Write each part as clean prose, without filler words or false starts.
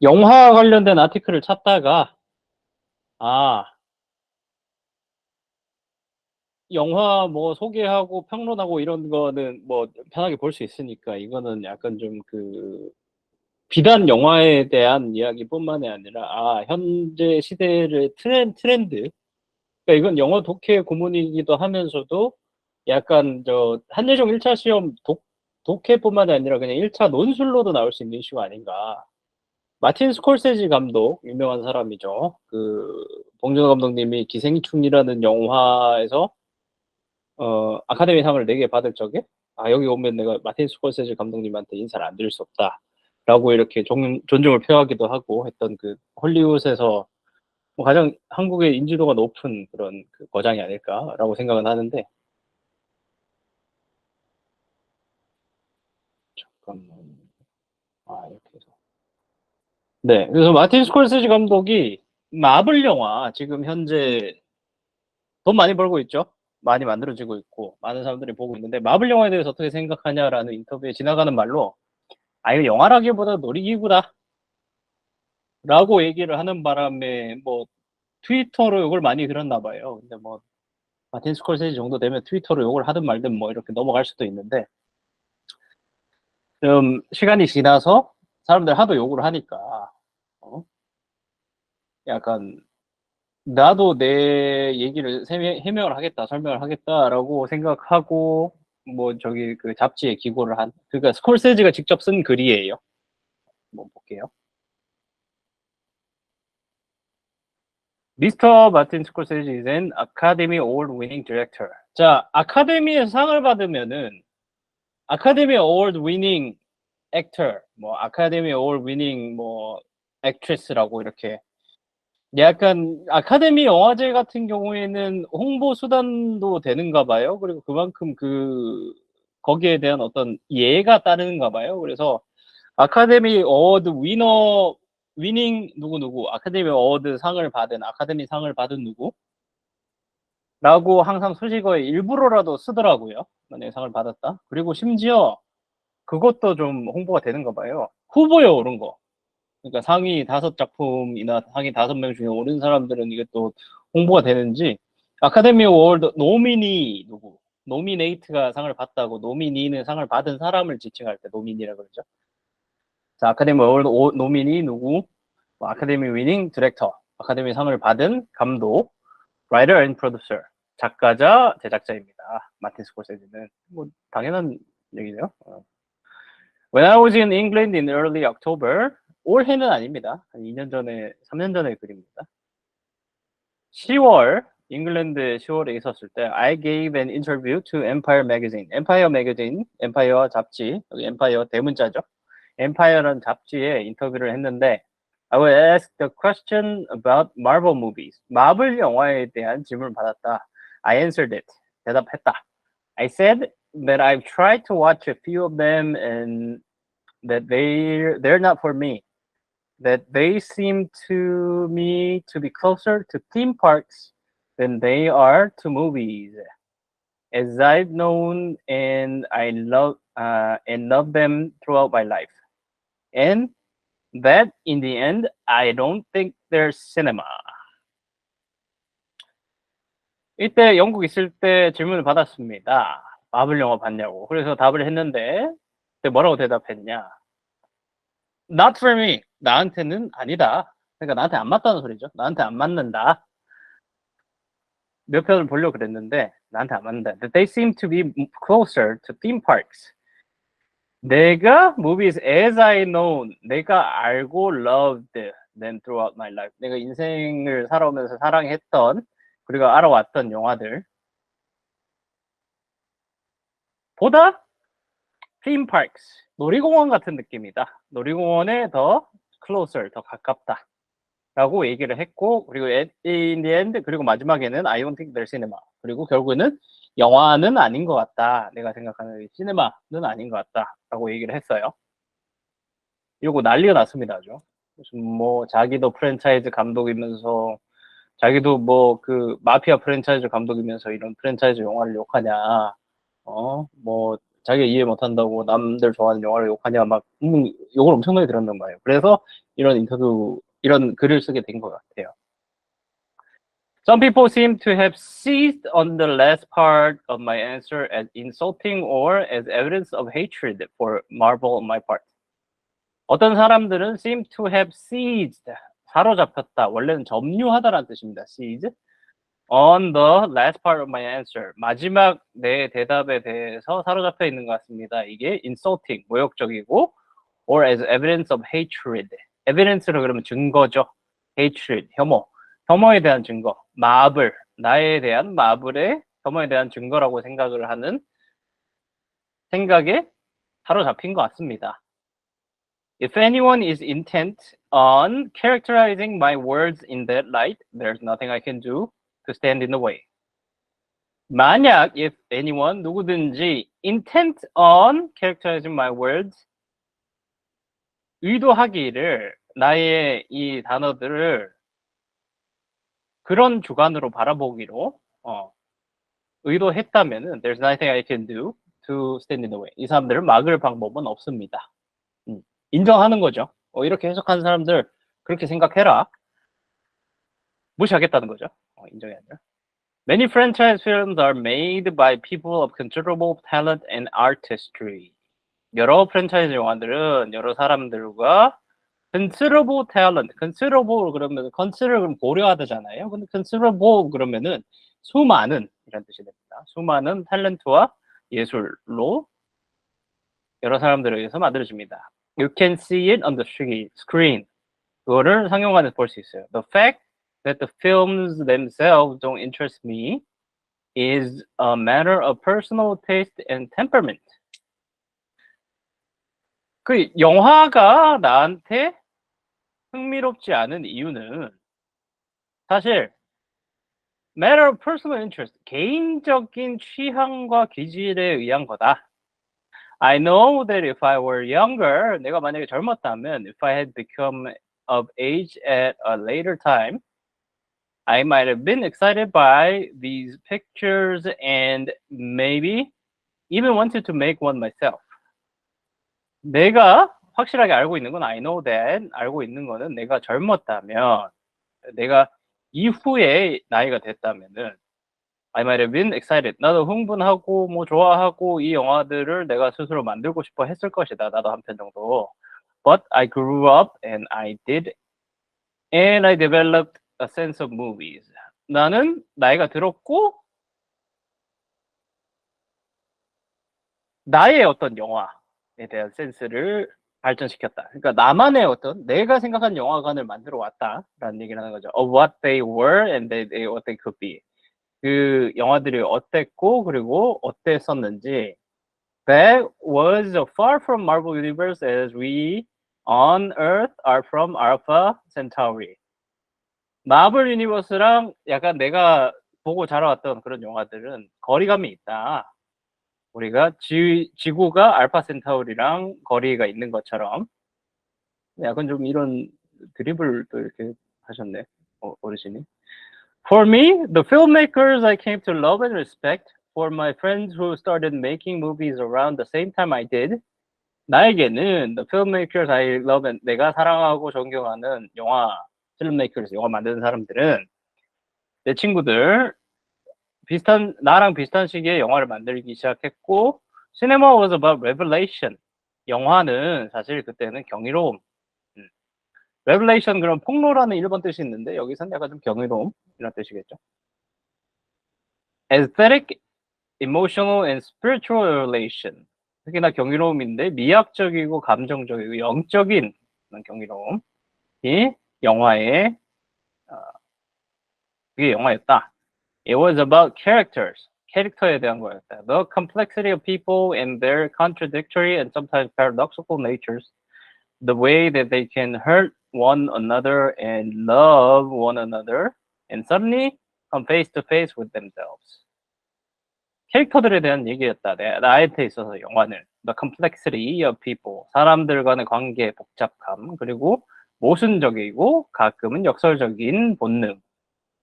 영화 관련된 아티클을 찾다가 아 영화 뭐 소개하고 평론하고 이런 거는 뭐 편하게 볼 수 있으니까 이거는 약간 좀 그 비단 영화에 대한 이야기뿐만이 아니라 현재 시대의 트렌드. 그러니까 이건 영어 독해 고문이기도 하면서도 약간 저 한예종 1차 시험 독해뿐만이 아니라 그냥 1차 논술로도 나올 수 있는 이슈가 아닌가. 마틴 스콜세지 감독 유명한 사람이죠. 그 봉준호 감독님이 기생충이라는 영화에서 아카데미상을 4개 받을 적에 여기 오면 내가 마틴 스콜세지 감독님한테 인사를 안 드릴 수 없다라고 이렇게 존중을 표하기도 하고 했던 그 헐리우드에서 뭐 가장 한국의 인지도가 높은 그런 그 거장이 아닐까라고 생각은 하는데 잠깐만 이렇게 해서 네 그래서 마틴 스콜세지 감독이 마블 영화 지금 현재 돈 많이 벌고 있죠. 많이 만들어지고 있고 많은 사람들이 보고 있는데 마블 영화에 대해서 어떻게 생각하냐라는 인터뷰에 지나가는 말로 이거 영화라기보다 놀이기구다 라고 얘기를 하는 바람에 뭐 트위터로 욕을 많이 들었나 봐요. 근데 뭐 마틴 스콜세지 정도 되면 트위터로 욕을 하든 말든 뭐 이렇게 넘어갈 수도 있는데 좀 시간이 지나서 사람들 하도 욕을 하니까 어? 약간 나도 내 얘기를 해명을 하겠다, 설명을 하겠다라고 생각하고 뭐 저기 그 잡지에 기고를 한 그러니까 스콜세지가 직접 쓴 글이에요. 뭐 볼게요. 미스터 마틴 스콜세지 is an Academy Award winning director. 자, 아카데미에서 상을 받으면은 아카데미 어워드 위닝 액터, 뭐 아카데미 어워드 위닝 뭐 액트리스라고 이렇게 약간 아카데미 영화제 같은 경우에는 홍보 수단도 되는가 봐요. 그리고 그만큼 그 거기에 대한 어떤 예가 따르는가 봐요. 그래서 아카데미 어워드 위닝 누구 아카데미 어워드 상을 받은 아카데미 상을 받은 누구라고 항상 수식어에 일부러라도 쓰더라고요. 만약에 상을 받았다. 그리고 심지어 그것도 좀 홍보가 되는가 봐요. 후보에 오른 거. 그러니까 상위 5작품이나 상위 5명 중에 오른 사람들은 이게 또 홍보가 되는지 아카데미 어워드 노미니 노미네이트가 상을 받다고 노미니는 상을 받은 사람을 지칭할 때 노미니라 그러죠. 자, 아카데미 어워드 노미니 뭐 아카데미 위닝 디렉터, 아카데미 상을 받은 감독, 라이터 앤 프로듀서, 작가자, 제작자입니다. 마틴 스콜세지는 뭐 당연한 얘기죠. When I was in England in early October, 올해는 아닙니다. 한 2년 전에, 3년 전의 글입니다. 10월, 잉글랜드 10월에 있었을 때, I gave an interview to Empire Magazine. Empire Magazine, Empire 잡지, 여기 Empire 대문자죠. Empire라는 잡지에 인터뷰를 했는데, I was asked a question about Marvel movies. 마블 영화에 대한 질문을 받았다. I answered it. 대답했다. I said that I've tried to watch a few of them and that they're not for me. That they seem to me to be closer to theme parks than they are to movies. As I've known and love them throughout my life, and that in the end, I don't think they're cinema. 이때 영국 있을 때 질문을 받았습니다. 마블 영화 봤냐고. 그래서 답을 했는데 그때 뭐라고 대답했냐? Not for me. 나한테는 아니다. 그러니까 나한테 안 맞다는 소리죠. 나한테 안 맞는다. 몇 편을 보려고 그랬는데 나한테 안 맞는다. That they seem to be closer to theme parks. 내가 movies as I know, 내가 알고 loved them throughout my life. 내가 인생을 살아오면서 사랑했던 그리고 알아왔던 영화들 보다 theme parks, 놀이공원 같은 느낌이다. 놀이공원에 더 closer, 더 가깝다. 라고 얘기를 했고, 그리고 in the end, 그리고 마지막에는 I don't think they're cinema. 그리고 결국에는 영화는 아닌 것 같다. 내가 생각하는 시네마는 아닌 것 같다. 라고 얘기를 했어요. 이거 난리가 났습니다. 아주. 뭐, 자기도 프랜차이즈 감독이면서, 자기도 뭐, 그, 마피아 프랜차이즈 감독이면서 이런 프랜차이즈 영화를 욕하냐. 뭐, 자기가 이해 못한다고 남들 좋아하는 영화를 욕하냐. 막, 욕을 엄청나게 들었는 거예요. 그래서 이런 글을 쓰게 된 것 같아요. Some people seem to have seized on the last part of my answer as insulting or as evidence of hatred for Marvel on my part. 어떤 사람들은 seem to have seized, 사로잡혔다. 원래는 점유하다라는 뜻입니다. seize. On the last part of my answer. 마지막 내 대답에 대해서 사로잡혀 있는 것 같습니다. 이게 insulting, 모욕적이고, or as evidence of hatred. evidence로 그러면 증거죠. hatred, 혐오에 대한 증거. 마블, 나에 대한 마블의 혐오에 대한 증거라고 생각을 하는 생각에 사로잡힌 것 같습니다. If anyone is intent on characterizing my words in that light, there's nothing I can do to stand in the way. 만약 if anyone 누구든지 intent on characterizing my words 의도하기를 나의 이 단어들을 그런 주관으로 바라보기로 의도했다면은 there's nothing I can do to stand in the way. 이 사람들을 막을 방법은 없습니다. 인정하는 거죠. 이렇게 해석하는 사람들 그렇게 생각해라. 무시하겠다는 거죠. 인정이 아니라. Many franchise films are made by people of considerable talent and artistry. 여러 프랜차이즈 영화들은 여러 사람들과 considerable talent, considerable 그러면 consider 그러면 고려하다잖아요. 근데 considerable 그러면은 수많은 이런 뜻이 됩니다. 수많은 탤런트와 예술로 여러 사람들에 의해서 만들어집니다. You can see it on the screen. 그거를 상영관에서 볼 수 있어요. The fact that the films themselves don't interest me is a matter of personal taste and temperament. 그 영화가 나한테 흥미롭지 않은 이유는 사실 matter of personal interest, 개인적인 취향과 기질에 의한 거다. I know that if I were younger, 내가 만약에 젊었다면, if I had become of age at a later time, I might have been excited by these pictures and maybe even wanted to make one myself. 내가 확실하게 알고 있는 건 I know that, 알고 있는 거는 내가 젊었다면, 내가 이후에 나이가 됐다면은 I might have been excited. 나도 흥분하고 뭐 좋아하고 이 영화들을 내가 스스로 만들고 싶어 했을 것이다. 나도 한 편 정도. But I grew up and I developed a sense of movies. 나는 나이가 들었고 나의 어떤 영화에 대한 센스를 발전시켰다. 그러니까 나만의 어떤 내가 생각한 영화관을 만들어 왔다라는 얘기를 하는 거죠. Of what they were and what they could be. 그 영화들이 어땠고 그리고 어땠었는지. That was far from Marvel Universe as we on Earth are from Alpha Centauri. 마블 유니버스랑 약간 내가 보고 자라왔던 그런 영화들은 거리감이 있다. 우리가 지구가 알파 센타우리랑 거리가 있는 것처럼. 약간 좀 이런 드리블도 이렇게 하셨네, 어르신이. For me, the filmmakers I came to love and respect, for my friends who started making movies around the same time I did, 나에게는 the filmmakers I love and 내가 사랑하고 존경하는 filmmakers, 영화 만드는 사람들은 내 친구들, 나랑 비슷한 시기에 영화를 만들기 시작했고, cinema was about revelation. 영화는 사실 그때는 경이로움. revelation 그럼 폭로라는 일본 뜻이 있는데 여기서는 약간 좀 경이로움 이런 뜻이겠죠. aesthetic, emotional and spiritual revelation. 특히나 경이로움인데 미학적이고 감정적이고 영적인 경이로움이 그게 영화였다. It was about characters. 캐릭터에 대한 거였다. The complexity of people and their contradictory and sometimes paradoxical natures. The way that they can hurt one another and love one another and suddenly come face to face with themselves. 캐릭터들에 대한 얘기였다. 나한테 있어서 영화는 The complexity of people. 사람들 간의 관계의 복잡함, 그리고 모순적이고 가끔은 역설적인 본능,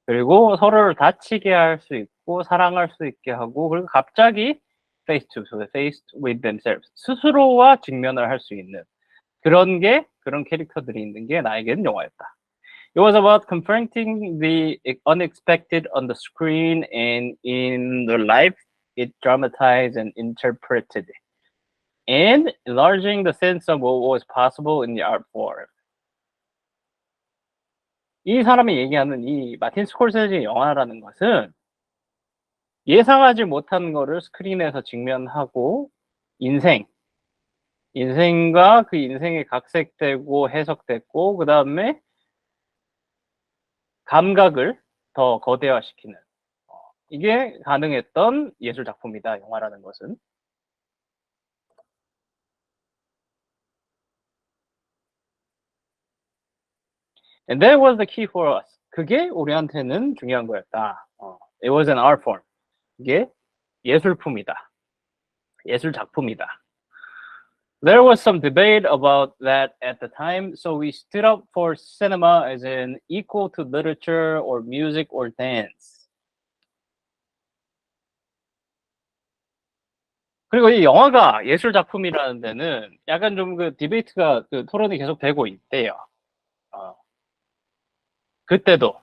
그리고 서로를 다치게 할 수 있고 사랑할 수 있게 하고, 그리고 갑자기 face with themselves. 스스로와 직면을 할 수 있는 그런 게 그런 캐릭터들이 있는 게 나에게는 영화였다. It was about confronting the unexpected on the screen and in the life it dramatized and interpreted, and enlarging the sense of what was possible in the art form. 이 사람이 얘기하는 이 마틴 스콜세지 영화라는 것은 예상하지 못한 거를 스크린에서 직면하고 인생과 그 인생이 각색되고 해석됐고 그 다음에 감각을 더 거대화시키는 이게 가능했던 예술 작품이다, 영화라는 것은. And that was the key for us. 그게 우리한테는 중요한 거였다. It was an art form. 이게 예술품이다. 예술 작품이다. There was some debate about that at the time, so we stood up for cinema as an equal to literature or music or dance. 그리고 이 영화가 예술 작품이라는 데는 약간 좀 그 디베이트가 그 토론이 계속 되고 있대요. 그때도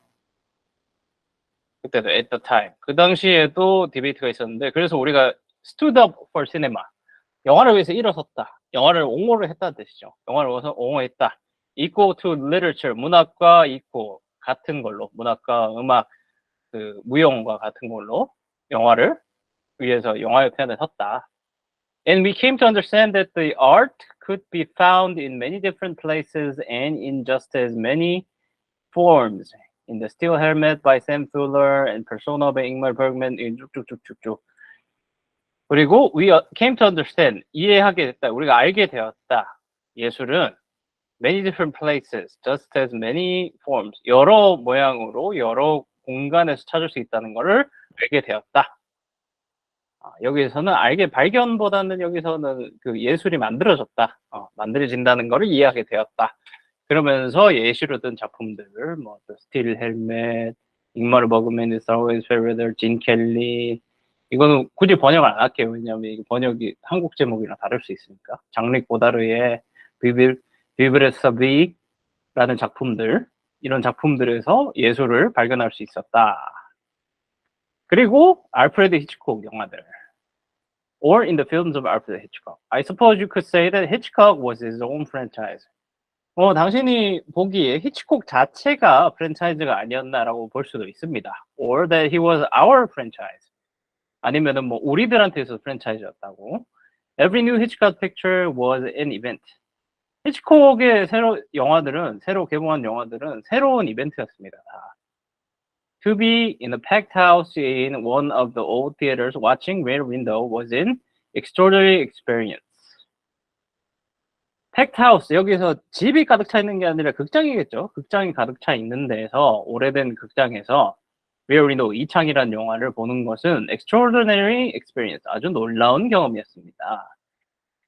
at the time 그 당시에도 디베이트가 있었는데 그래서 우리가 stood up for cinema 영화를 위해서 일어섰다. 영화를 옹호를 했다는 뜻이죠. 영화를 위해서 옹호했다. equal to literature 문학과 equal 같은 걸로 문학과 음악 그 무용과 같은 걸로 영화를 위해서 영화의 편에 섰다. And we came to understand that the art could be found in many different places and in just as many forms. In the Steel Helmet by Sam Fuller and Persona by Ingmar Bergman 쭉쭉쭉쭉쭉. 그리고 we came to understand 이해하게 됐다. 우리가 알게 되었다. 예술은 many different places, just as many forms. 여러 모양으로 여러 공간에서 찾을 수 있다는 것을 알게 되었다. 여기서는 알게 발견보다는 여기서는 그 예술이 만들어졌다. 만들어진다는 것을 이해하게 되었다. 그러면서 예시로 든 작품들, 뭐 스틸 헬멧, 잉마르 버그맨의 Star Wars Farewell, 진 켈리. 이거는 굳이 번역을 안 할게요. 왜냐하면 이게 번역이 한국 제목이랑 다를 수 있으니까. 장릭 보다르의 비브레사비라는 작품들, 이런 작품들에서 예술을 발견할 수 있었다. 그리고 알프레드 히치콕 영화들. Or in the films of Alfred Hitchcock. I suppose you could say that Hitchcock was his own franchise. 당신이 보기에 히치콕 자체가 프랜차이즈가 아니었나라고 볼 수도 있습니다. Or that he was our franchise. 아니면은 뭐 우리들한테서 프랜차이즈였다고. Every new Hitchcock picture was an event. 히치콕의 새로 개봉한 영화들은 새로운 이벤트였습니다. To be in a packed house in one of the old theaters watching Rear Window was an extraordinary experience. packed house, 여기서 집이 가득 차 있는 게 아니라 극장이겠죠. 극장이 가득 차 있는 데에서 오래된 극장에서 Rear Window 2창이라는 영화를 보는 것은 extraordinary experience, 아주 놀라운 경험이었습니다.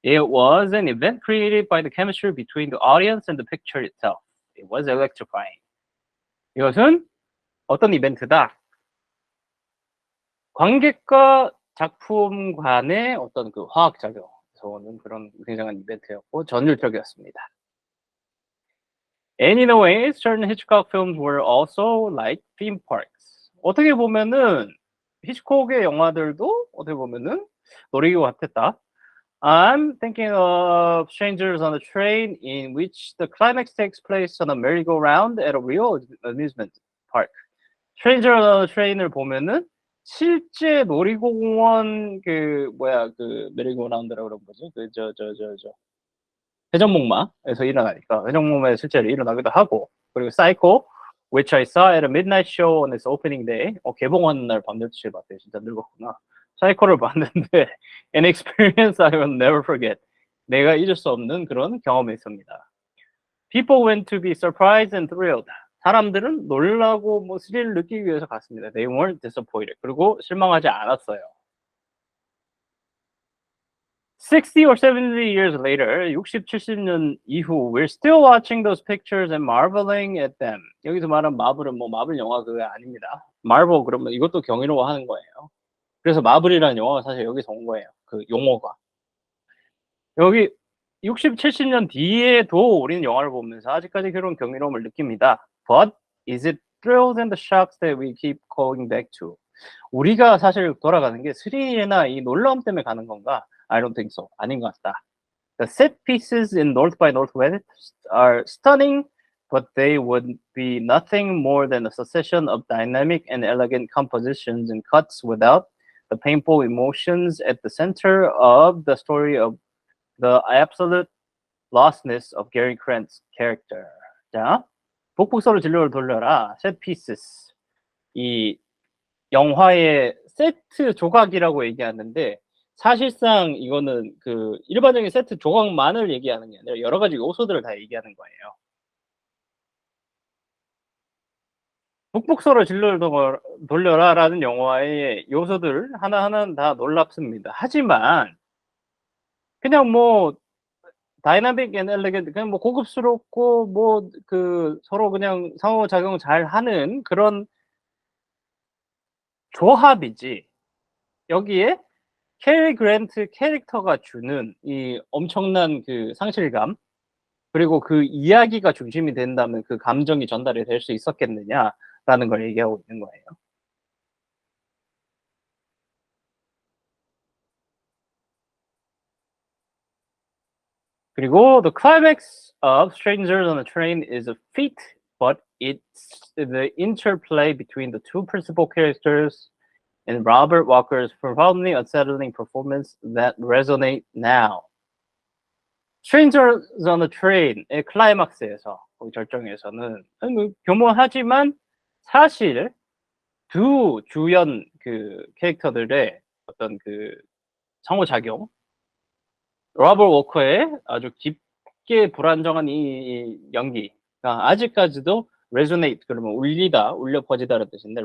It was an event created by the chemistry between the audience and the picture itself. It was electrifying. 이것은 어떤 이벤트다? 관객과 작품 간의 어떤 그 화학작용에서 오는 그런 굉장한 이벤트였고 전율적이었습니다. And in a way, certain Hitchcock films were also like theme parks. 어떻게 보면은 히치콕의 영화들도 어떻게 보면은 놀이기구 같았다. I'm thinking of Strangers on a Train, in which the climax takes place on a merry-go-round at a real amusement park. Strangers on a Train을 보면은 실제 놀이공원 그 메리고라운드라고 그런 거지. 회전목마에서 일어나니까 회전목마에 실제로 일어나기도 하고 그리고 사이코 which I saw at a midnight show on its opening day. 개봉하는 날 밤 12시에 봤대요. 진짜 늙었구나. 사이코를 봤는데 an experience I will never forget. 내가 잊을 수 없는 그런 경험이었습니다. People went to be surprised and thrilled. 사람들은 놀라고 뭐 스릴을 느끼기 위해서 갔습니다. They weren't disappointed. 그리고 실망하지 않았어요. 60 or 70 years later, 60, 70년 이후, we're still watching those pictures and marveling at them. 여기서 말한 마블은 뭐 마블 영화 그거 아닙니다. 마블 그러면 이것도 경이로워하는 거예요. 그래서 마블이라는 영화가 사실 여기서 온 거예요. 그 용어가. 여기 60, 70년 뒤에도 우리는 영화를 보면서 아직까지 그런 경이로움을 느낍니다. But is it thrills and the shocks that we keep calling back to? 우리가 사실 돌아가는 게 스릴이나 이 놀라움 때문에 가는 건가? I don't think so. 아닌 것 같다. The set pieces in North by Northwest are stunning, but they would be nothing more than a succession of dynamic and elegant compositions and cuts without the painful emotions at the center of the story of the absolute lostness of Gary Grant's character. 자, 복북서로 진로를 돌려라. set pieces. 이 영화의 세트 조각이라고 얘기하는데 사실상 이거는 그 일반적인 세트 조각만을 얘기하는 게 아니라 여러 가지 요소들을 다 얘기하는 거예요. 북북서로 진로를 돌려라라는 영화의 요소들 하나하나는 다 놀랍습니다. 하지만 그냥 뭐 다이나믹 앤 엘레겐트 그냥 뭐 고급스럽고 뭐 그 서로 그냥 상호작용 잘하는 그런 조합이지. 여기에 캐리 그랜트 캐릭터가 주는 이 엄청난 그 상실감 그리고 그 이야기가 중심이 된다면 그 감정이 전달이 될 수 있었겠느냐라는 걸 얘기하고 있는 거예요. 그리고 the climax of Strangers on a Train is a feat, but it's the interplay between the two principal characters and Robert Walker's profoundly unsettling performance that resonate now. Strangers on a Train의 클라이막스에서 거기 절정에서는 뭐 교묘하지만 사실 두 주연 그 캐릭터들의 어떤 그 상호작용, 로버트 워커의 아주 깊게 불안정한 이 연기가 아직까지도 resonate 그러면 울리다, 울려 퍼지다라는 뜻인데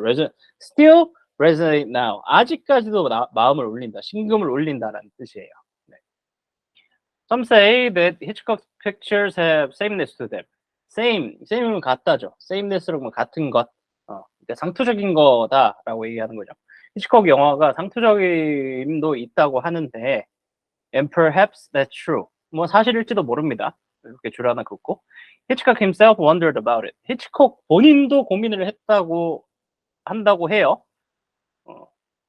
still resonate now 아직까지도 마음을 울린다, 심금을 울린다라는 뜻이에요. 네. Some say that Hitchcock's pictures have sameness to them. same은 같다죠. sameness라고 하면 같은 것, 그러니까 상투적인 거다라고 얘기하는 거죠. 히치콕 영화가 상투적임도 있다고 하는데 and perhaps that's true. 뭐 사실일지도 모릅니다. 이렇게 줄 하나 긋고 Hitchcock himself wondered about it. 히치콕 본인도 고민을 한다고 해요.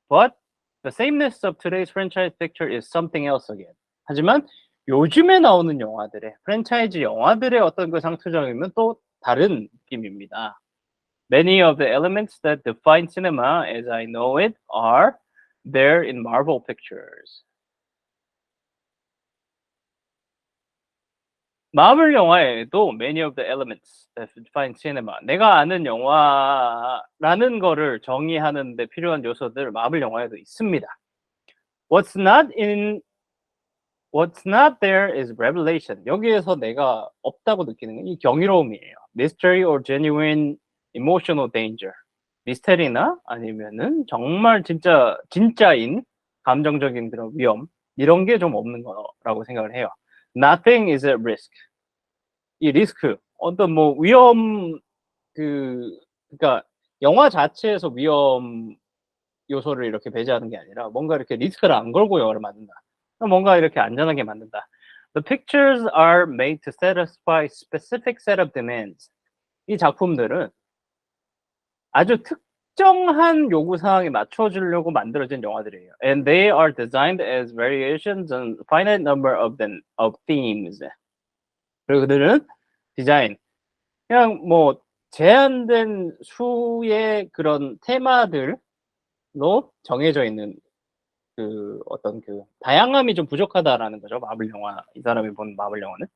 But the sameness of today's franchise picture is something else again. 하지만 요즘에 나오는 영화들의 프랜차이즈 영화들의 어떤 그 상투적이면 또 다른 느낌입니다. Many of the elements that define cinema as I know it are there in Marvel pictures. 마블 영화에도 many of the elements that define cinema 내가 아는 영화라는 거를 정의하는 데 필요한 요소들 마블 영화에도 있습니다. What's not there is revelation. 여기에서 내가 없다고 느끼는 건 이 경이로움이에요. Mystery or genuine emotional danger. 미스테리나 아니면은 정말 진짜인 감정적인 그런 위험 이런 게 좀 없는 거라고 생각을 해요. Nothing is at risk. 이 리스크, 어떤 뭐 위험 그러니까 영화 자체에서 위험 요소를 이렇게 배제하는 게 아니라 뭔가 이렇게 리스크를 안 걸고 영화를 만든다. 뭔가 이렇게 안전하게 만든다. The pictures are made to satisfy specific set of demands. 이 작품들은 아주 특정한 요구 사항에 맞춰주려고 만들어진 영화들이에요. And they are designed as variations on a finite number of themes. 그리고 그들은 디자인, 그냥 뭐 제한된 수의 그런 테마들로 정해져 있는 그 어떤 그 다양함이 좀 부족하다라는 거죠. 마블 영화, 이 사람이 본 마블 영화는.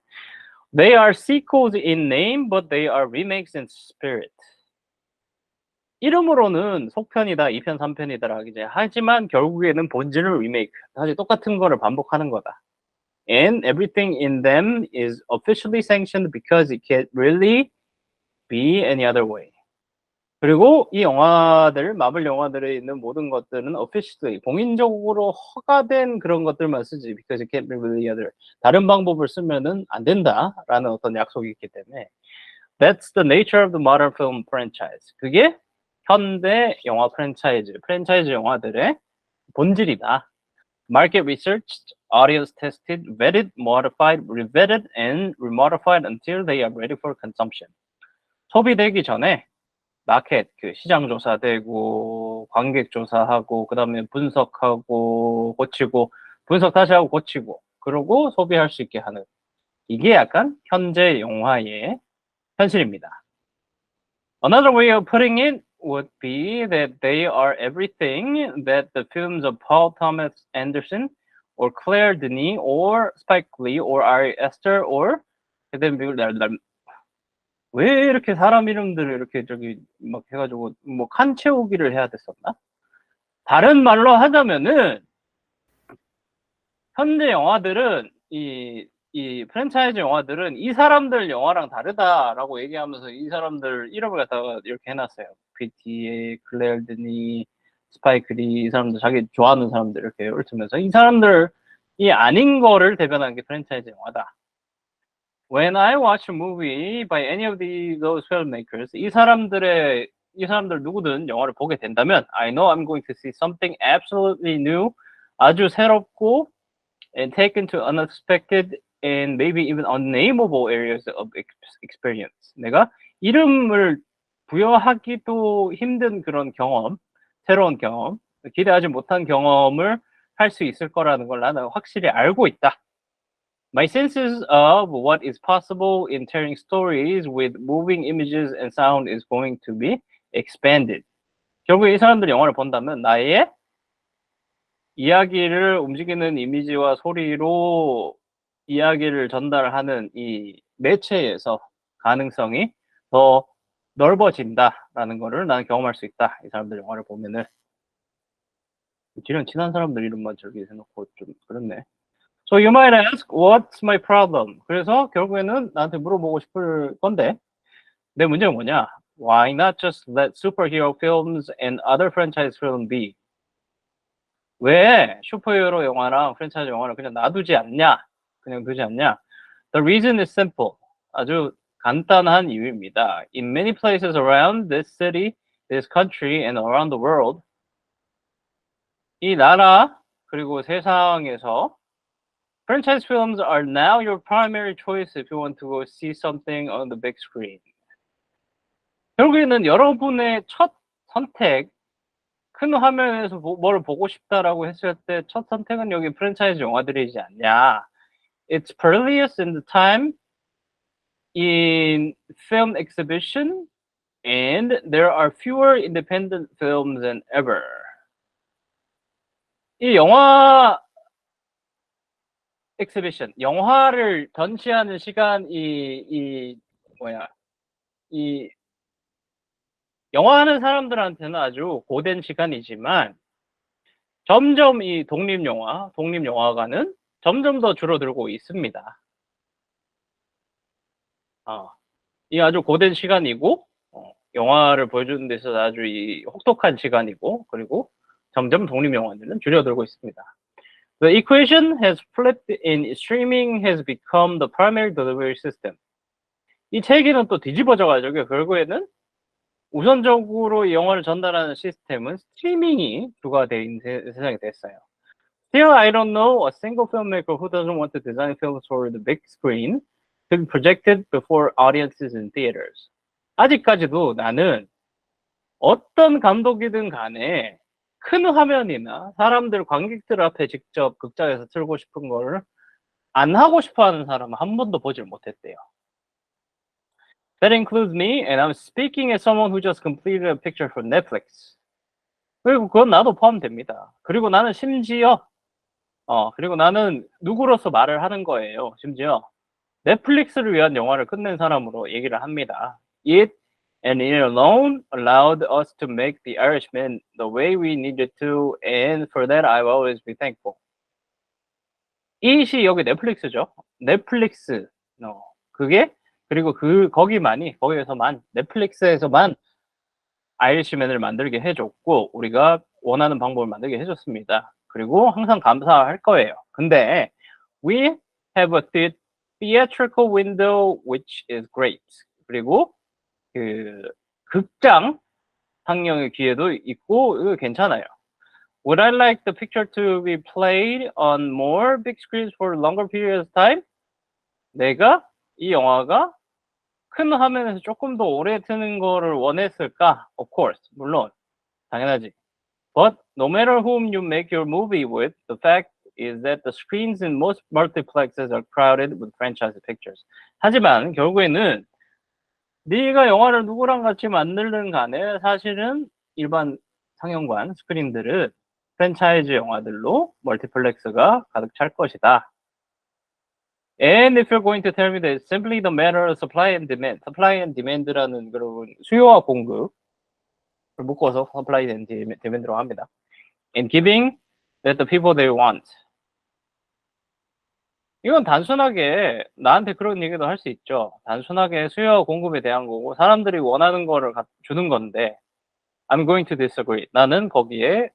They are sequels in name, but they are remakes in spirit. 이름으로는 속편이다, 2편, 3편이다 이제 하지만 결국에는 본질은 리메이크. 사실 똑같은 거를 반복하는 거다. And everything in them is officially sanctioned because it can't really be any other way. 그리고 이 영화들, 마블 영화들에 있는 모든 것들은 officially, 공인적으로 허가된 그런 것들만 쓰지 because it can't be really other. 다른 방법을 쓰면은 안 된다라는 어떤 약속이 있기 때문에 That's the nature of the modern film franchise. 그게 현대 영화 프랜차이즈 영화들의 본질이다. Market research audience tested, vetted, modified, revetted, and remodified until they are ready for consumption. 소비되기 전에 마켓, 그 시장 조사되고, 관객 조사하고, 그 다음에 분석하고, 고치고, 분석 다시 하고 고치고, 그러고 소비할 수 있게 하는. 이게 약간 현재 영화의 현실입니다. Another way of putting it would be that they are everything that the films of Paul Thomas Anderson or Claire Denis or Spike Lee or Ari Aster or 왜 이렇게 사람 이름들을 이렇게 저기 막 해가지고 뭐 칸 채우기를 해야 됐었나? 다른 말로 하자면은 현재 영화들은 이 프랜차이즈 영화들은 이 사람들 영화랑 다르다라고 얘기하면서 이 사람들 이름을 갖다가 이렇게 해놨어요. PTA, 클레어 드니, 스파이크 리, 이 사람들 자기 좋아하는 사람들 이렇게 읊으면서 이 사람들이 아닌 거를 대변하는 게 프랜차이즈 영화다. When I watch a movie by any of those filmmakers, 이 사람들 누구든 영화를 보게 된다면 I know I'm going to see something absolutely new, 아주 새롭고 and taken to unexpected and maybe even unnameable areas of experience. 내가 이름을 부여하기도 힘든 그런 경험, 새로운 경험, 기대하지 못한 경험을 할 수 있을 거라는 걸 나는 확실히 알고 있다. My senses of what is possible in telling stories with moving images and sound is going to be expanded. 결국 이 사람들이 영화를 본다면 나의 이야기를 움직이는 이미지와 소리로 이야기를 전달하는 이 매체에서 가능성이 더 넓어진다라는 거를 나는 경험할 수 있다. 이 사람들 영화를 보면은. 지금 친한 사람들 이름만 저기 해놓고 좀 그렇네. So you might ask, what's my problem? 그래서 결국에는 나한테 물어보고 싶을 건데 내 문제는 뭐냐? Why not just let superhero films and other franchise films be? 왜 슈퍼히어로 영화랑 프랜차이즈 영화를 그냥 놔두지 않냐? 그냥 두지 않냐? The reason is simple. 아주 간단한 이유입니다. In many places around this city, this country, and around the world, 이 나라 그리고 세상에서 franchise films are now your primary choice if you want to go see something on the big screen. 결국에는 여러분의 첫 선택, 큰 화면에서 뭘 보고 싶다라고 했을 때 첫 선택은 여기 프랜차이즈 영화들이지 않냐. It's perilous in the time in film exhibition and there are fewer independent films than ever. 이 영화 exhibition, 영화를 전시하는 시간, 이 영화하는 사람들한테는 아주 고된 시간이지만 점점 이 독립영화관은 점점 더 줄어들고 있습니다. 이 아주 고된 시간이고 영화를 보여주는 데 있어서 아주 이 혹독한 시간이고 그리고 점점 독립영화들은 줄어들고 있습니다. The equation has flipped and streaming has become the primary delivery system. 이 체계는 또 뒤집어져가지고 결국에는 우선적으로 영화를 전달하는 시스템은 스트리밍이 주가 된 세상이 됐어요. Still, I don't know a single filmmaker who doesn't want to design films for the big screen to be projected before audiences in theaters. 아직까지도 나는 어떤 감독이든 간에 큰 화면이나 사람들, 관객들 앞에 직접 극장에서 틀고 싶은 거를 안 하고 싶어 하는 사람은 한 번도 보질 못했대요. That includes me, and I'm speaking as someone who just completed a picture for Netflix. 그리고 그건 나도 포함됩니다. 그리고 나는 심지어 그리고 나는 누구로서 말을 하는 거예요. 심지어 넷플릭스를 위한 영화를 끝낸 사람으로 얘기를 합니다. It and it alone allowed us to make The Irishman the way we needed to, and for that I will always be thankful. 이시 여기 넷플릭스죠. 넷플릭스. 그게 그리고 거기에서만 넷플릭스에서만 아이리시맨을 만들게 해줬고 우리가 원하는 방법을 만들게 해줬습니다. 그리고 항상 감사할 거예요. 근데 we have a theatrical window which is great. 그리고 그 극장 상영의 기회도 있고 이거 괜찮아요. Would I like the picture to be played on more big screens for longer periods of time? 내가 이 영화가 큰 화면에서 조금 더 오래 트는 거를 원했을까? Of course, 물론 당연하지. But no matter whom you make your movie with, the fact is that the screens in most multiplexes are crowded with franchise pictures. 하지만 결국에는 네가 영화를 누구랑 같이 만들든 간에 사실은 일반 상영관 스크린들은 프랜차이즈 영화들로 멀티플렉스가 가득 찰 것이다. And if you're going to tell me that it's simply the matter of supply and demand, supply and demand라는 그런 수요와 공급을 묶어서 supply and demand라고 합니다. And giving that the people they want. 이건 단순하게 나한테 그런 얘기도 할 수 있죠. 단순하게 수요와 공급에 대한 거고 사람들이 원하는 거를 주는 건데 I'm going to disagree. 나는 거기에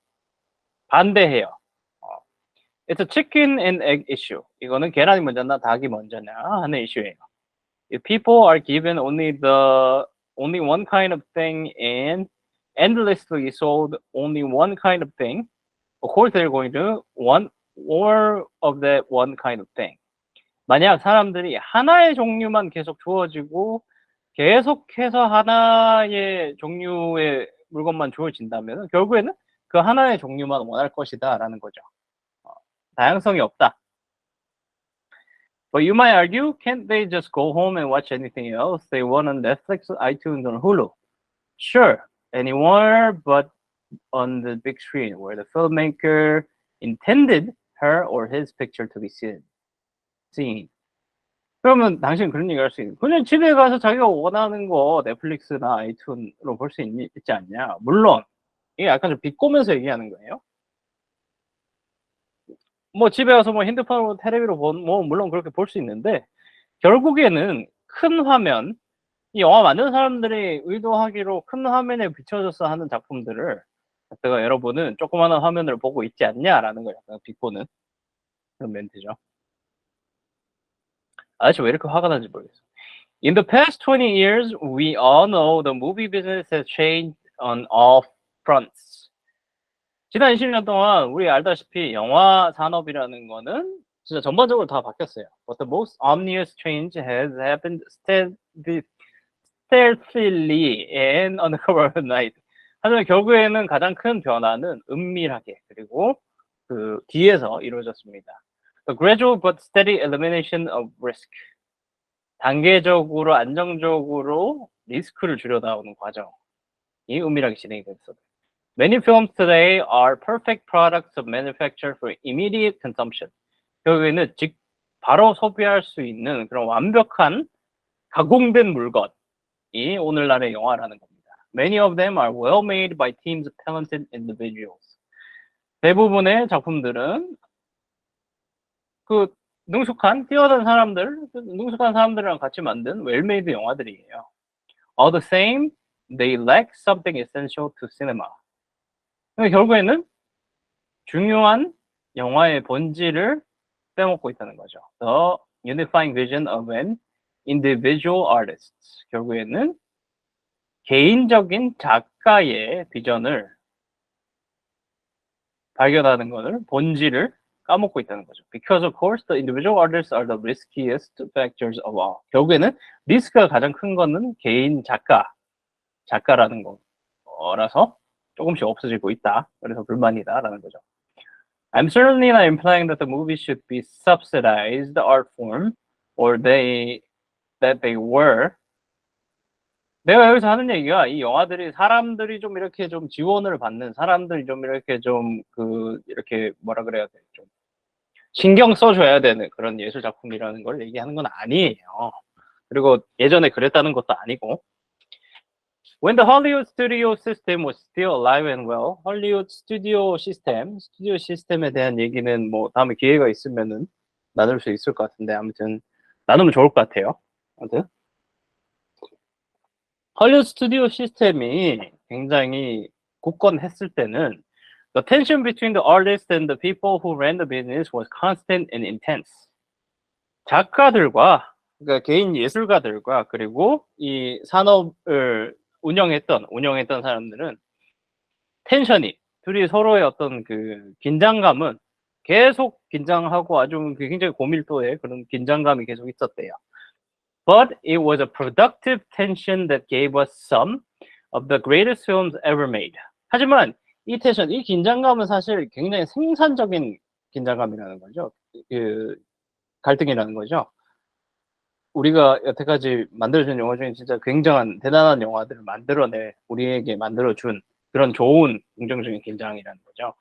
반대해요. It's a chicken and egg issue. 이거는 계란이 먼저나 닭이 먼저냐 하는 이슈예요. If people are given only one kind of thing and endlessly sold only one kind of thing, of course they're going to want more of that one kind of thing. 만약 사람들이 하나의 종류만 계속 주어지고 계속해서 하나의 종류의 물건만 주어진다면 결국에는 그 하나의 종류만 원할 것이다 라는 거죠. 다양성이 없다. But you might argue, can't they just go home and watch anything else they want on Netflix, iTunes, or Hulu? Sure, anywhere but on the big screen where the filmmaker intended her or his picture to be seen. 그러면 당신 그런 얘기 할 수 있는 그냥 집에 가서 자기가 원하는 거 넷플릭스나 아이튠으로 볼 수 있지 않냐. 물론 이게 약간 좀 비꼬면서 얘기하는 거예요. 뭐 집에 가서 뭐 핸드폰으로 테레비로 뭐 물론 그렇게 볼 수 있는데 결국에는 큰 화면 이 영화 만드는 사람들이 의도하기로 큰 화면에 비춰져서 하는 작품들을 제가 여러분은 조그마한 화면을 보고 있지 않냐라는 걸 약간 비꼬는 그런 멘트죠. 아저씨 왜 이렇게 화가 나는지 모르겠어. In the past 20 years, we all know the movie business has changed on all fronts. 지난 20년 동안 우리 알다시피 영화 산업이라는 거는 진짜 전반적으로 다 바뀌었어요. But the most obvious change has happened stealthily and on the cover of night. 하지만 결국에는 가장 큰 변화는 은밀하게 그리고 그 뒤에서 이루어졌습니다. The gradual but steady elimination of risk. 단계적으로 안정적으로 리스크를 줄여나오는 과정이 은밀하게 진행이 됐어요. Many films today are perfect products of manufacture for immediate consumption. 결국에는 바로 소비할 수 있는 그런 완벽한 가공된 물건이 오늘날의 영화라는 겁니다. Many of them are well made by teams of talented individuals. 대부분의 작품들은 그 뛰어난 사람들이랑 같이 만든 well-made 영화들이에요. All the same, they lack something essential to cinema. 근데 결국에는 중요한 영화의 본질을 빼먹고 있다는 거죠. The unifying vision of an individual artist. 결국에는 개인적인 작가의 비전을 발견하는 것을 본질을 까먹고 있다는 거죠. Because of course the individual artists are the riskiest factors of all. 결국에는 리스크가 가장 큰 거는 개인 작가라는 거라서 조금씩 없어지고 있다. 그래서 불만이다라는 거죠. I'm certainly not implying that the movie should be subsidized art form or that they were. 내가 여기서 하는 얘기가 이 영화들이 사람들이 좀 이렇게 좀 지원을 받는 사람들이 좀 이렇게 좀 이렇게 뭐라 그래야 돼? 좀 신경 써줘야 되는 그런 예술 작품이라는 걸 얘기하는 건 아니에요. 그리고 예전에 그랬다는 것도 아니고. When the Hollywood studio system was still alive and well, 헐리우드 스튜디오 시스템에 대한 얘기는 뭐 다음에 기회가 있으면은 나눌 수 있을 것 같은데 아무튼 나누면 좋을 것 같아요. 아무튼 헐리우드 스튜디오 시스템이 굉장히 굳건했을 때는 the tension between the artists and the people who ran the business was constant and intense. 작가들과 그러니까 개인 예술가들과 그리고 이 산업을 운영했던 사람들은 텐션이 둘이 서로의 어떤 그 긴장감은 계속 긴장하고 아주 굉장히 고밀도의 그런 긴장감이 계속 있었대요. But it was a productive tension that gave us some of the greatest films ever made. 하지만 이 텐션, 이 긴장감은 사실 굉장히 생산적인 긴장감이라는 거죠. 그 갈등이라는 거죠. 우리가 여태까지 만들어준 영화 중에 진짜 굉장한 대단한 영화들을 우리에게 만들어준 그런 좋은 긍정적인 긴장이라는 거죠.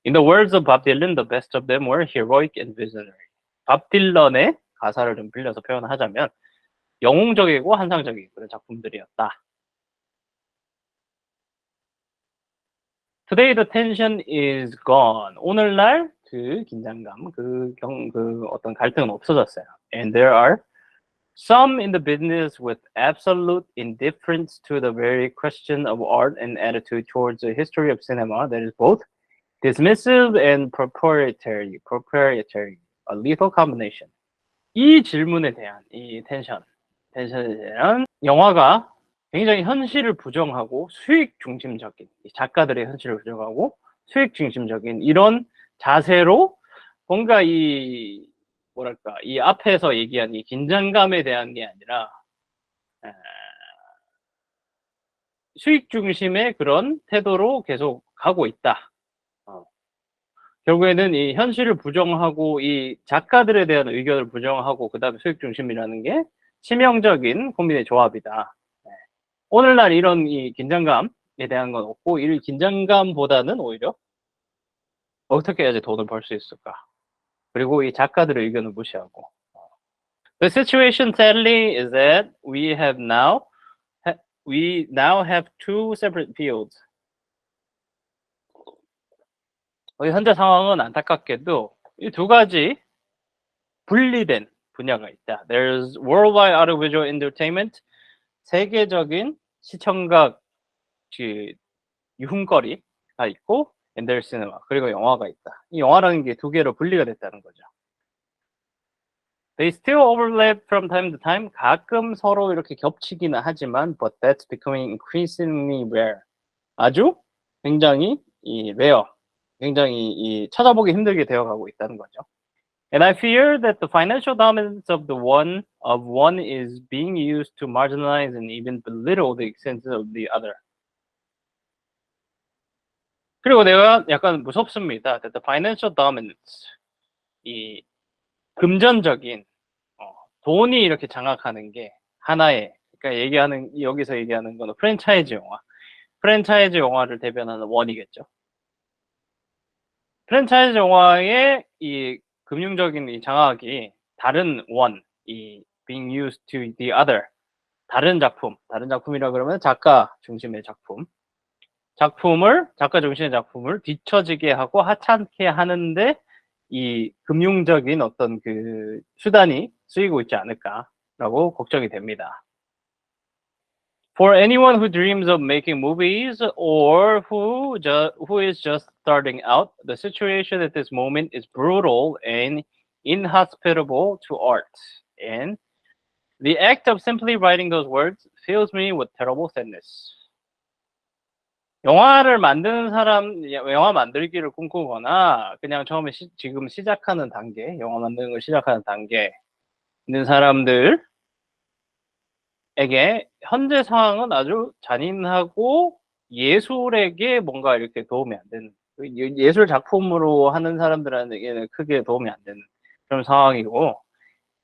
In the words of Bob Dylan, the best of them were heroic and visionary. 밥 딜런의 가사를 좀 빌려서 표현하자면 영웅적이고 환상적인 그런 작품들이었다. Today the tension is gone. 오늘날 그 긴장감, 그 어떤 갈등은 없어졌어요. And there are some in the business with absolute indifference to the very question of art and attitude towards the history of cinema that is both dismissive and proprietary, a lethal combination. 이 질문에 대한 이 텐션에 대한 영화가 굉장히 현실을 부정하고 수익 중심적인, 작가들의 현실을 부정하고 수익 중심적인 이런 자세로 뭔가 이 앞에서 얘기한 이 긴장감에 대한 게 아니라 수익 중심의 그런 태도로 계속 가고 있다. 결국에는 이 현실을 부정하고 이 작가들에 대한 의견을 부정하고 그다음에 수익 중심이라는 게 치명적인 고민의 조합이다. 오늘날 이런 이 긴장감에 대한 건 없고 이 긴장감보다는 오히려 어떻게 해야지 돈을 벌 수 있을까? 그리고 이 작가들의 의견을 무시하고. The situation sadly is that we now have two separate fields. 현재 상황은 안타깝게도 이 두 가지 분리된 분야가 있다. There's worldwide audiovisual entertainment, 세계적인 시청각 유흥거리가 있고, and there's cinema, 그리고 영화가 있다. 이 영화라는 게 두 개로 분리가 됐다는 거죠. They still overlap from time to time. 가끔 서로 이렇게 겹치기는 하지만, but that's becoming increasingly rare. 아주 굉장히 rare, 굉장히 찾아보기 힘들게 되어가고 있다는 거죠. And I fear that the financial dominance of one is being used to marginalize and even belittle the existence of the other. 그리고 내가 약간 무섭습니다. That the financial dominance, 이 금전적인 돈이 이렇게 장악하는 게 하나의, 그러니까 여기서 얘기하는 건 프랜차이즈 영화를 대변하는 원이겠죠. 프랜차이즈 영화의 이 금융적인 이 장악이 다른 being used to the other, 다른 작품이라 그러면 작가 중심의 작가 중심의 작품을 뒤처지게 하고 하찮게 하는데 이 금융적인 어떤 그 수단이 쓰이고 있지 않을까라고 걱정이 됩니다. For anyone who dreams of making movies or who is just starting out, the situation at this moment is brutal and inhospitable to art. And the act of simply writing those words fills me with terrible sadness. 영화 만들기를 꿈꾸거나 그냥 처음에 지금 시작하는 단계, 영화 만드는 걸 시작하는 단계에 있는 사람들에게 현재 상황은 아주 잔인하고 예술에게 뭔가 이렇게 도움이 안 되는, 예술 작품으로 하는 사람들에게는 크게 도움이 안 되는 그런 상황이고,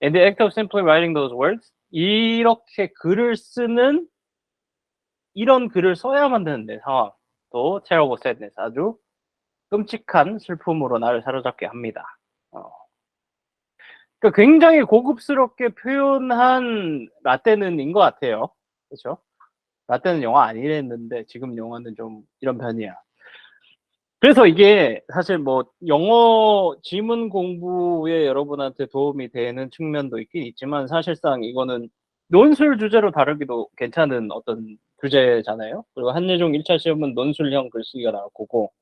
and the act of simply writing those words, 이렇게 글을 쓰는, 이런 글을 써야만 되는데 상황도 terrible sadness, 아주 끔찍한 슬픔으로 나를 사로잡게 합니다. 그러니까 굉장히 고급스럽게 표현한 라떼는인 것 같아요. 그렇죠? 라떼는 영화 아니랬는데 지금 영화는 좀 이런 편이야. 그래서 이게 사실 뭐 영어 지문 공부에 여러분한테 도움이 되는 측면도 있긴 있지만 사실상 이거는 논술 주제로 다루기도 괜찮은 어떤 주제잖아요. 그리고 한예종 1차 시험은 논술형 글쓰기가 나올 거고,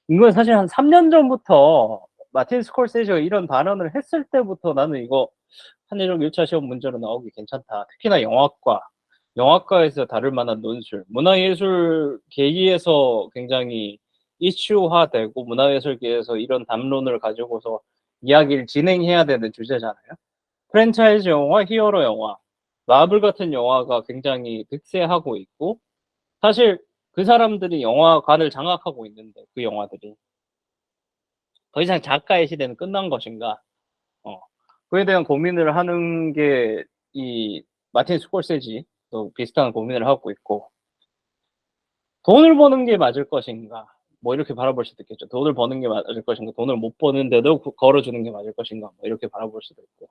이건 사실 한 3년 전부터 마틴 스콜세지가 이런 발언을 했을 때부터 나는 이거 한예종 1차 시험 문제로 나오기 괜찮다. 특히나 영화과에서 다룰 만한 논술, 문화예술 계기에서 굉장히 이슈화되고 문화예술계에서 이런 담론을 가지고서 이야기를 진행해야 되는 주제잖아요. 프랜차이즈 영화, 히어로 영화, 마블 같은 영화가 굉장히 득세하고 있고, 사실 그 사람들이 영화관을 장악하고 있는데, 그 영화들이 더 이상 작가의 시대는 끝난 것인가? 그에 대한 고민을 하는 게 이 마틴 스콜세지도 비슷한 고민을 하고 있고, 돈을 버는 게 맞을 것인가? 뭐 이렇게 바라볼 수도 있겠죠. 돈을 버는 게 맞을 것인가? 돈을 못 버는데도 걸어주는 게 맞을 것인가? 뭐 이렇게 바라볼 수도 있고.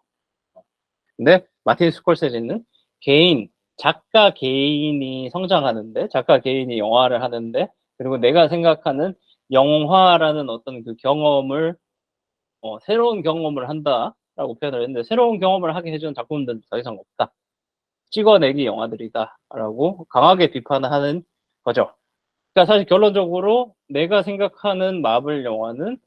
근데 마틴 스콜세지는 개인, 작가 개인이 성장하는데, 작가 개인이 영화를 하는데, 그리고 내가 생각하는 영화라는 어떤 그 경험을, 새로운 경험을 한다라고 표현을 했는데, 새로운 경험을 하게 해주는 작품들은 더 이상 없다. 찍어내기 영화들이다라고 강하게 비판을 하는 거죠. 그러니까 사실 결론적으로 내가 생각하는 마블 영화는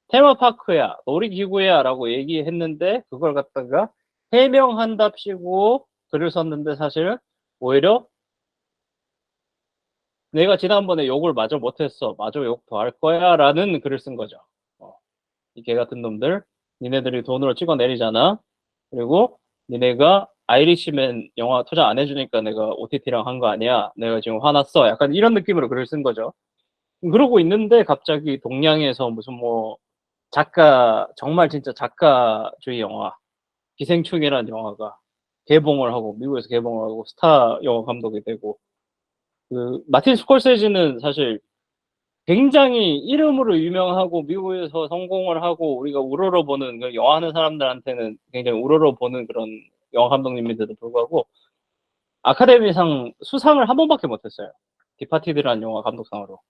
테마파크야, 놀이기구야 라고 얘기했는데 그걸 갖다가 해명한답시고 글을 썼는데 사실 오히려 내가 지난번에 욕을 마저 못했어. 마저 욕 더 할 거야 라는 글을 쓴 거죠. 이 개 같은 놈들, 니네들이 돈으로 찍어내리잖아. 그리고 니네가 아이리시맨 영화 투자 안 해주니까 내가 OTT랑 한 거 아니야. 내가 지금 화났어. 약간 이런 느낌으로 글을 쓴 거죠. 그러고 있는데 갑자기 동양에서 무슨 뭐 작가, 정말 진짜 작가주의 영화, 기생충이라는 영화가 개봉을 하고, 미국에서 개봉을 하고, 스타 영화 감독이 되고, 그, 마틴 스콜세지는 사실 굉장히 이름으로 유명하고, 미국에서 성공을 하고, 우리가 우러러보는, 그 영화 하는 사람들한테는 굉장히 우러러보는 그런 영화 감독님인데도 불구하고, 아카데미상 수상을 한 번밖에 못했어요. 디파티드라는 영화 감독상으로.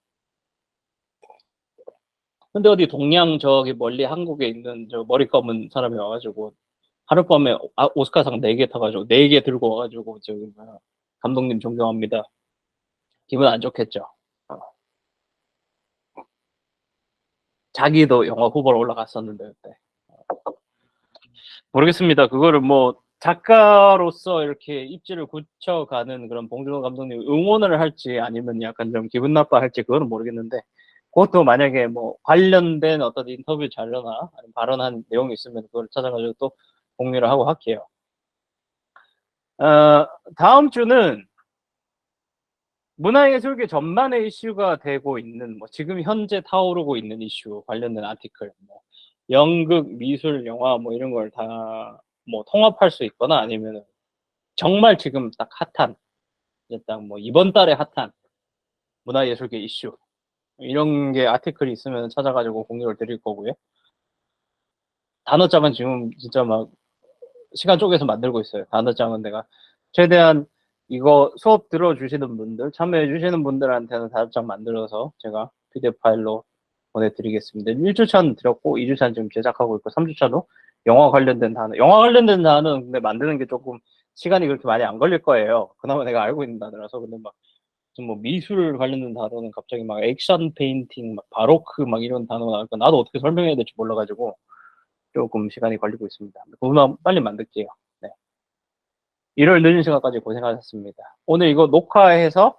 근데 어디 동양 저기 멀리 한국에 있는 저 머리 검은 사람이 와가지고 하룻밤에 오스카상 4개 타가지고 4개 들고 와가지고 저기 뭐야 감독님 존경합니다. 기분 안 좋겠죠. 어. 자기도 영화 후보로 올라갔었는데 그때. 모르겠습니다. 그거를 뭐 작가로서 이렇게 입지를 굳혀가는 그런 봉준호 감독님 응원을 할지 아니면 약간 좀 기분 나빠할지 그거는 모르겠는데 그것도 만약에 뭐 관련된 어떤 인터뷰 자료나 아니면 발언한 내용이 있으면 그걸 찾아가지고 또 공유를 하고 할게요. 다음 주는 문화예술계 전반의 이슈가 되고 있는 뭐 지금 현재 타오르고 있는 이슈 관련된 아티클, 뭐 연극, 미술, 영화 뭐 이런 걸 다 뭐 통합할 수 있거나 아니면 정말 지금 딱 핫한 이제 딱 뭐 이번 달에 핫한 문화예술계 이슈 이런 게 아티클이 있으면 찾아가지고 공유를 드릴 거고요. 단어장은 지금 진짜 막 시간 쪼개서 만들고 있어요. 단어장은 내가 최대한 이거 수업 들어주시는 분들, 참여해주시는 분들한테는 단어장 만들어서 제가 PDF 파일로 보내드리겠습니다. 1주차는 드렸고, 2주차는 지금 제작하고 있고, 3주차도 영화 관련된 단어. 영화 관련된 단어는 근데 만드는 게 조금 시간이 그렇게 많이 안 걸릴 거예요. 그나마 내가 알고 있는 단어라서. 근데 막, 좀 뭐 미술 관련된 단어는 갑자기 막 액션 페인팅, 막 바로크 막 이런 단어가 나니까 나도 어떻게 설명해야 될지 몰라가지고 조금 시간이 걸리고 있습니다. 그만 빨리 만들게요. 네. 일요일 늦은 시간까지 고생하셨습니다. 오늘 이거 녹화해서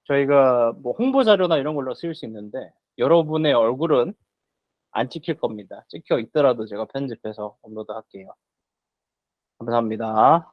저희가 뭐 홍보 자료나 이런 걸로 쓸 수 있는데 여러분의 얼굴은 안 찍힐 겁니다. 찍혀 있더라도 제가 편집해서 업로드 할게요. 감사합니다.